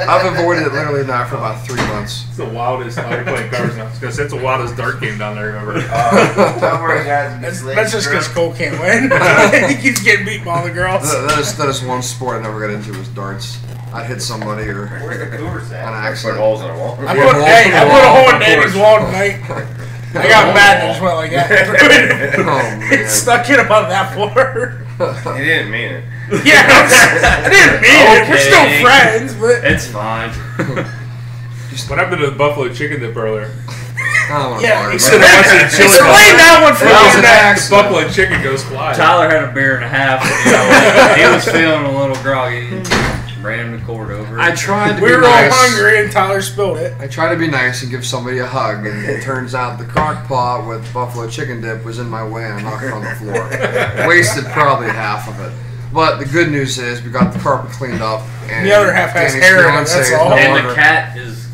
I've avoided it literally now for about 3 months. It's the wildest. Now you're playing cars now. Because that's the wildest dart game down there. Remember? Don't worry, guys. That's just because Cole can't win. He keeps getting beat by all the girls. That is one sport I never got into was darts. I'd hit somebody or Where's the coolers on at? Put accident. holes in the wall. I Yeah, put, balls hey, to the I put a wall, hole in of Danny's course. wall tonight. I got mad and just went like that. Oh, man. It stuck in about that far. He didn't mean it. Yeah, I didn't mean it. We're still Okay. friends, but It's fine. What happened to the buffalo chicken dip earlier? I don't want to yeah. talk Instead about of it. watching chili Explain that one for That was me. an accident. buffalo chicken goes flying. Tyler had a beer and a half. He was feeling a little groggy. Ran the cord over. I tried to We be were all nice. hungry and Tyler spilled it. I tried to be nice and give somebody a hug, and it turns out the crock pot with buffalo chicken dip was in my way and I knocked it on the floor. Wasted probably half of it. But the good news is we got the carpet cleaned up. And The other half has Danny's hair in it, fiance that's is all. no And longer- the cat is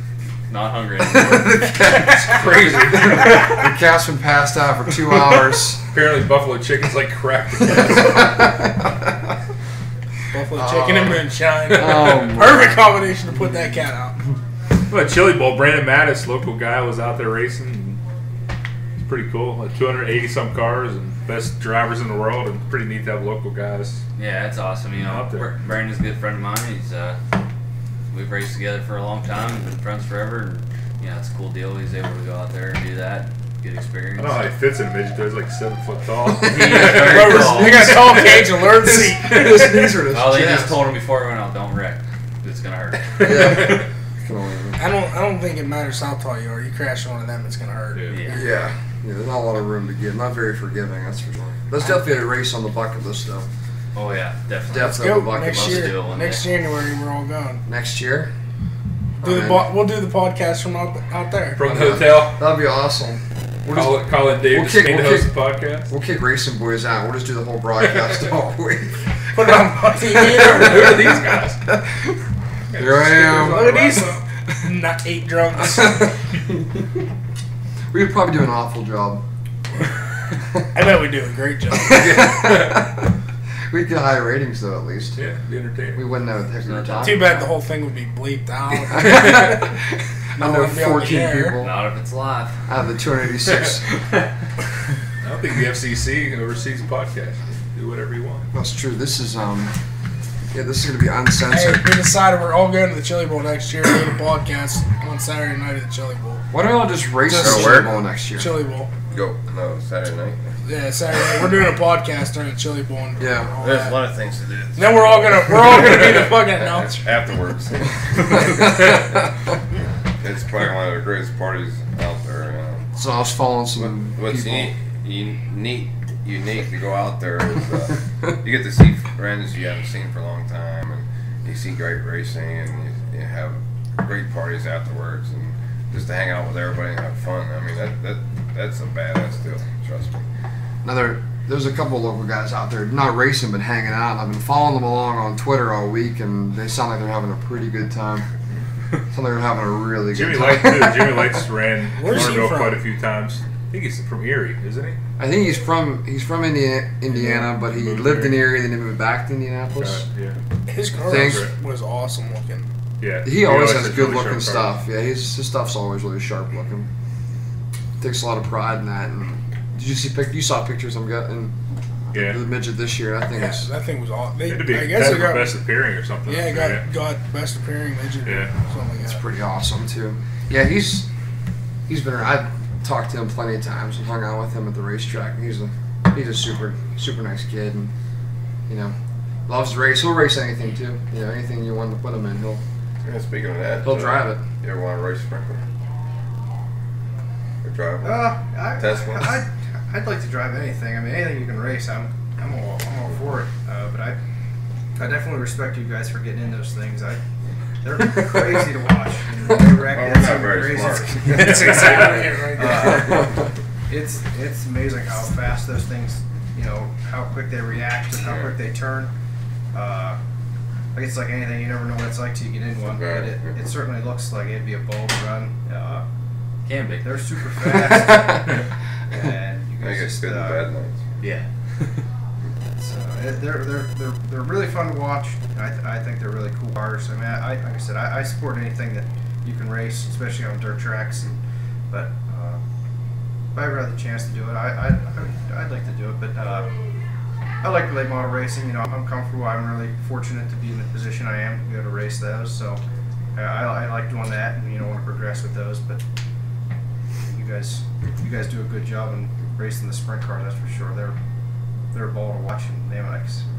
not hungry anymore. It's crazy. The cat's been passed out for 2 hours. Apparently, buffalo chicken's like crack. Buffalo chicken and moonshine. Oh, Perfect combination to put that cat out. Well, Chili Bowl, Brandon Mattis, local guy, was out there racing. It's pretty cool. Like 280 some cars and best drivers in the world, and pretty neat to have local guys. Yeah, that's awesome. You know, Out there. Brandon's a good friend of mine. He's we've raced together for a long time and been friends forever. And it's a cool deal. He's able to go out there and do that, good experience. I don't know how he fits in a midget. He's like 7 foot tall. He is very tall. They got a tall cage and learn seat. His knees are his Oh, they chest. just told him before he went out, don't wreck. It's gonna hurt. Yeah. Come on. I don't think it matters how tall you are. You crash one of them, it's gonna hurt. Yeah. Yeah, there's not a lot of room to give. Not very forgiving, that's for sure. That's definitely a race on the bucket list, though. Oh yeah, definitely. Let's Definitely go bucket next list year. deal one Next day. January, we're all going. Next year. We'll do the podcast from out there. From the hotel. That'd be awesome. Call it Dave we'll to kick- Spain to we'll host the kick- podcast. We'll kick Racing Boys out. We'll just do the whole broadcast all week. Put it on TV. Who are these guys? Here I am. Look at these. Not 8 drunks. We'd probably do an awful job. I bet we do a great job. We'd get high ratings though, at least. Yeah, the entertainment. We wouldn't know what the heck we were talking Too bad the whole thing would be bleeped out. I know one be on the 14 air. people Not if it's live. out of the 286. I don't think the FCC oversees the podcast. Do whatever you want. That's true. This is this is gonna be Hey, uncensored. we decided we're all going to the Chili Bowl next year. Doing a podcast on Saturday night at the Chili Bowl. Why don't we all just race Just- the where? Super Bowl next year? Chili Bowl. Go. No, Saturday night. Yeah, Saturday night. We're doing a podcast during the Chili Bowl. And Yeah. all There's that. a lot of things to do. Then we're all gonna be the fucking announcer. Afterwards. It's probably one of the greatest parties out there. So I was following some What's people. unique to go out there is you get to see friends you haven't seen for a long time, and you see great racing, and you have great parties afterwards, and just to hang out with everybody and have fun. I mean, that's a badass deal. Trust me. Now there's a couple of local guys out there, not racing but hanging out. And I've been following them along on Twitter all week, and they sound like they're having a pretty good time. Sound like they're having a really Jimmy good Light time. too. Jimmy Light's ran Where's he Lernerville from? quite a few times. I think he's from Erie, isn't he? I think he's from Indiana, but he Moved lived in there. Erie, then he moved back to Indianapolis. Yeah. His car Thanks. was awesome looking. Yeah. He always has has good really looking sharp cars. stuff. Yeah, his stuff's always really sharp looking. Takes a lot of pride in that. And did you see you saw pictures I'm getting Yeah. the midget this year? I think Yeah, it's that thing was awesome. It had to be I guess it got best appearing or something. yeah, it got best appearing midget. Yeah. Something like that. pretty awesome too. Yeah, he's been. I've talked to him plenty of times and hung out with him at the racetrack. He's a super nice kid, and loves to race. He'll race anything too. Anything you want to put him in, he'll Speaking of that, drive it. You ever want to race sprinkler? Or drive one? Test one? I'd like to drive anything. I mean, anything you can race, I'm all for it. But I definitely respect you guys for getting in those things. They're crazy to watch. They wreck Well, that we're not something very crazy. smart. That's exactly it right there. It's amazing how fast those things, how quick they react and how quick they turn. I guess it's like anything, you never know what it's like till you get in one. But it certainly looks like it'd be a bold run. Can be. They're super fast. And you I guys guess just, good and bad nights. Yeah. they're really fun to watch. I think they're really cool cars. I mean, like I said, I support anything that you can race, especially on dirt tracks. But if I ever had the chance to do it, I'd like to do it. But I like late model racing. I'm comfortable. I'm really fortunate to be in the position I am to be able to race those. So I like doing that, and want to progress with those. But you guys do a good job in racing the sprint car. That's for sure. They're a ball to watch, and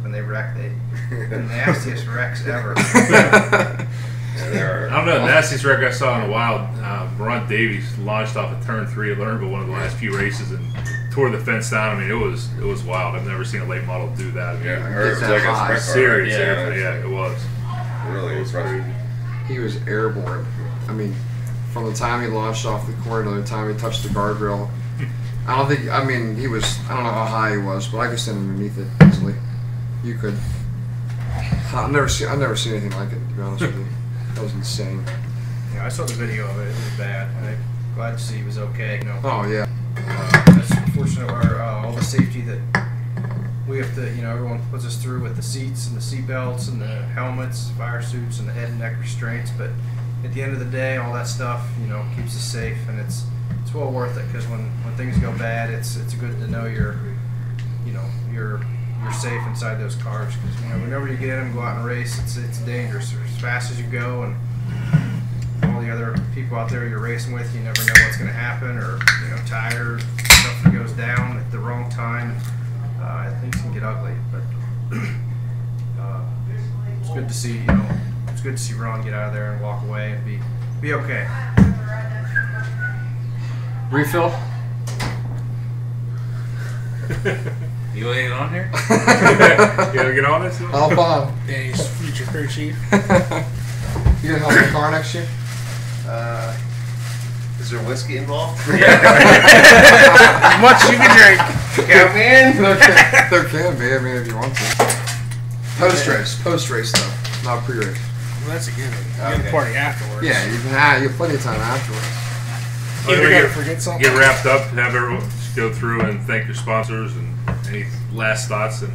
when they wreck, they're the nastiest wrecks ever. Yeah, they are. I don't know. The nastiest wreck I saw in a while, Ron Davies launched off of turn 3 at Lernerville, one of the last few races, and tore the fence down. I mean, it was wild. I've never seen a late model do that. I mean, Yeah, I heard it was Get like that a high. sprint car. serious. right? Yeah, it was. Really It was impressive. crazy. He was airborne. I mean, from the time he launched off the corner to the time he touched the guardrail, I don't know how high he was, but I could stand underneath it easily. You could. I've never seen anything like it, to be honest with you. That was insane. I saw the video of it. It was bad. I'm glad to see he was okay. Oh yeah. That's unfortunate. All the safety that we have to, everyone puts us through with the seats and the seat belts and the helmets, fire suits, and the head and neck restraints. But at the end of the day, all that stuff, keeps us safe, and it's well worth it, because when things go bad, it's good to know you're safe inside those cars, because whenever you get in them, go out and race, it's dangerous. As fast as you go, and all the other people out there you're racing with, you never know what's going to happen, or tires, stuff that goes down at the wrong time. Things can get ugly, but it's good to see it's good to see Ron get out of there and walk away and be okay. Refill. You want to get on here? You gotta get on this? I'll fine. Danny's future crew chief. You gonna help the car next year? Is there whiskey involved? As much as you can drink. Count me in. There can be. I mean, if you want to. Post race though, not pre-race. Well, that's a given. You Okay. get a party afterwards. Yeah, you have plenty of time afterwards. Either gotta forget something. Get wrapped up, have everyone just go through and thank your sponsors and any last thoughts and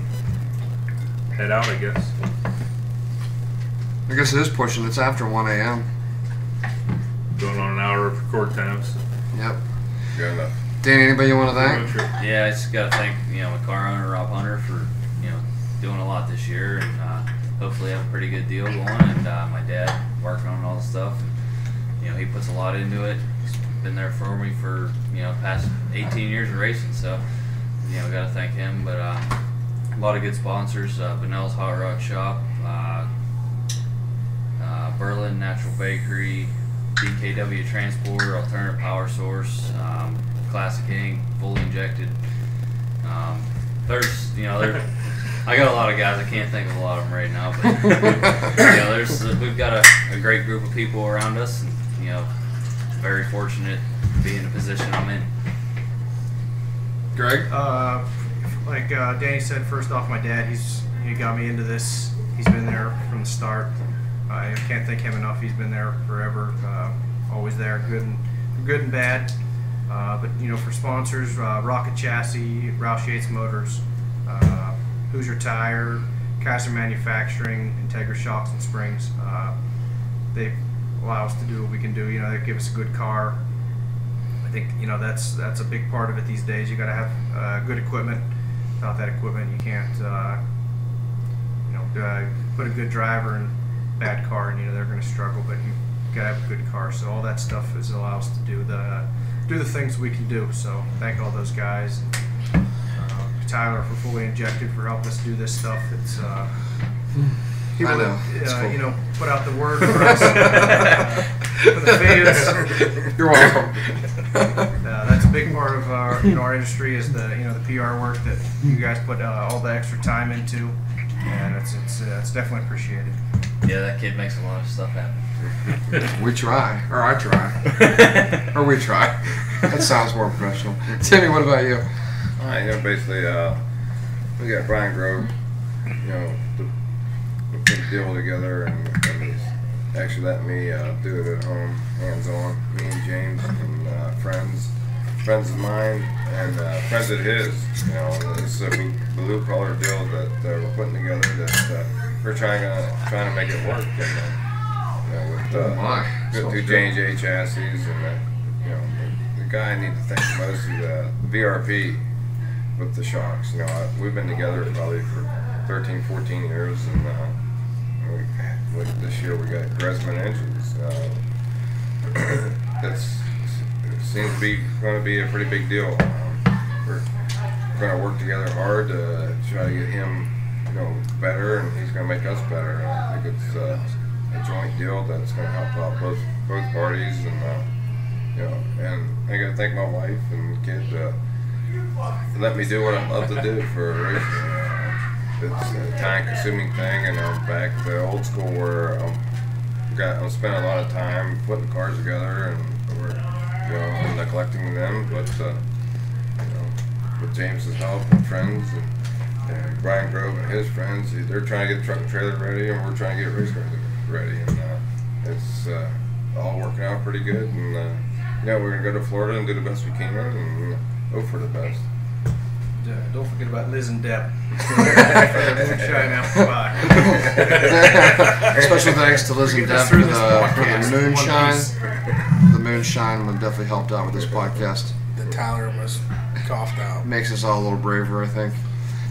head out, I guess. I guess it is pushing. It's after 1 a.m. Going on an hour of record time. So. Yep. Good enough. Danny, anybody you want to thank? Yeah, I just got to thank my car owner Rob Hunter for doing a lot this year, and hopefully have a pretty good deal going. And my dad working on all the stuff. And, he puts a lot into it. He's been there for me for past 18 years of racing. So got to thank him. But a lot of good sponsors: Benell's Hot Rod Shop, Berlin Natural Bakery, DKW Transport, Alternative Power Source, Classic Ink, fully injected. There's I got a lot of guys. I can't think of a lot of them right now, but we've got a great group of people around us, and very fortunate to be in the position I'm in. Greg? Like Danny said, first off, my dad, he got me into this. He's been there from the start. I can't thank him enough. He's been there forever, always there, good and bad. But for sponsors, Rocket Chassis, Roush Yates Motors, Hoosier Tire, Kaiser Manufacturing, Integra Shocks and Springs. They allow us to do what we can do. They give us a good car. I think that's a big part of it these days. You got to have good equipment. Without that equipment, you can't put a good driver in a bad car, and they're going to struggle. But you got to have a good car. So all that stuff allows us to do the things we can do. So thank all those guys. Tyler for fully injected for helping us do this stuff. It's people I know. that put out the word for us for the fans. You're welcome. That's a big part of our our industry is the the PR work that you guys put all the extra time into, and it's definitely appreciated. Yeah, that kid makes a lot of stuff happen. We try, or I try, or we try. That sounds more professional. Timmy, what about you? All right, basically, we got Brian Grove, to put the deal together, and he's actually let me do it at home, hands-on. Me and James and friends of mine, and friends of his. It's a blue collar deal that we're putting together that we're trying to make it work. And, with two J&J chassis, and the guy I need to thank the most is the VRP. With the shocks, we've been together probably for 13, 14 years, and this year we got Gresman engines. It seems to be going to be a pretty big deal. We're going to work together hard to try to get him, better, and he's going to make us better. I think it's a joint deal that's going to help out both parties, and and I got to thank my wife and kid. Let me do what I love to do for racing. It's a time-consuming thing, and I'm back to the old school where I'm spending a lot of time putting cars together, and we're neglecting them. But with James's help and friends, and Brian Grove and his friends, they're trying to get the truck and trailer ready, and we're trying to get race cars ready, and it's all working out pretty good. And we're gonna go to Florida and do the best we can, and hope for the best. Don't forget about Liz and Deb. Moonshine apple pie. Special thanks to Liz and Deb for the moonshine. The moonshine would definitely helped out with this podcast. The Tyler was coughed out. Makes us all a little braver, I think.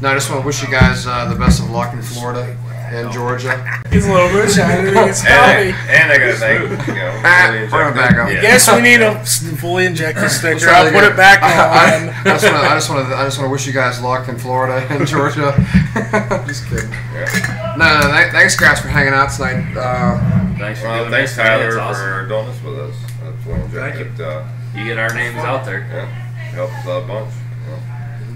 No, I just want to wish you guys the best of luck in Florida and Georgia. He's a little moonshine. It's And I got to thank, Bring it back up. I guess we need a fully injected sticker. I'll put it back on. I just want to wish you guys luck in Florida and Georgia. Just kidding. Yeah. No, thanks guys for hanging out tonight. Thanks for Well, doing thanks this. Tyler It's awesome. for doing this with us. That's what Thank you. You get our names out there. helps us out a bunch.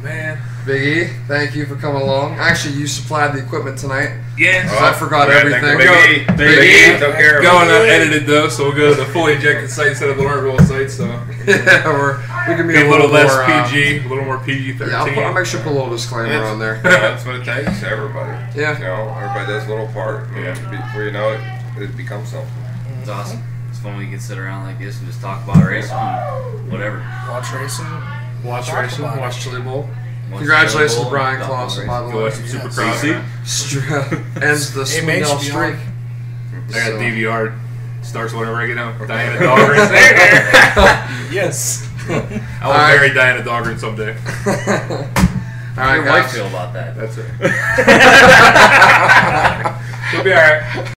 man. Big E, thank you for coming along. Actually, you supplied the equipment tonight. Yeah. I forgot everything. Big E. Big E. Took care of Going it. unedited though, so we'll go to the fully ejected site instead of the Lernerville site. So Yeah, we can be Be a little less more, PG, a little more PG-13. Yeah, I'll make sure to put a little disclaimer on there. That's what it takes. Everybody. Yeah. You know, everybody does a little part. Yeah. Before you know it, it becomes something. It's awesome. It's fun when we can sit around like this and just talk about racing and whatever. Watch racing. watch Talk racing, about watch Chili Bowl. Congratulations to Bowl, Brian talk Clausen, about by the Go way. watch some Yes. Supercross. Ends the Hey, mate, Swindell should be streak. I got So- DVR. Starts whenever I get out. Diana Dahlgren. Yes. I will Alright. marry Diana Dahlgren someday. All How right, your wife guys. feel about that? That's it. She'll be alright.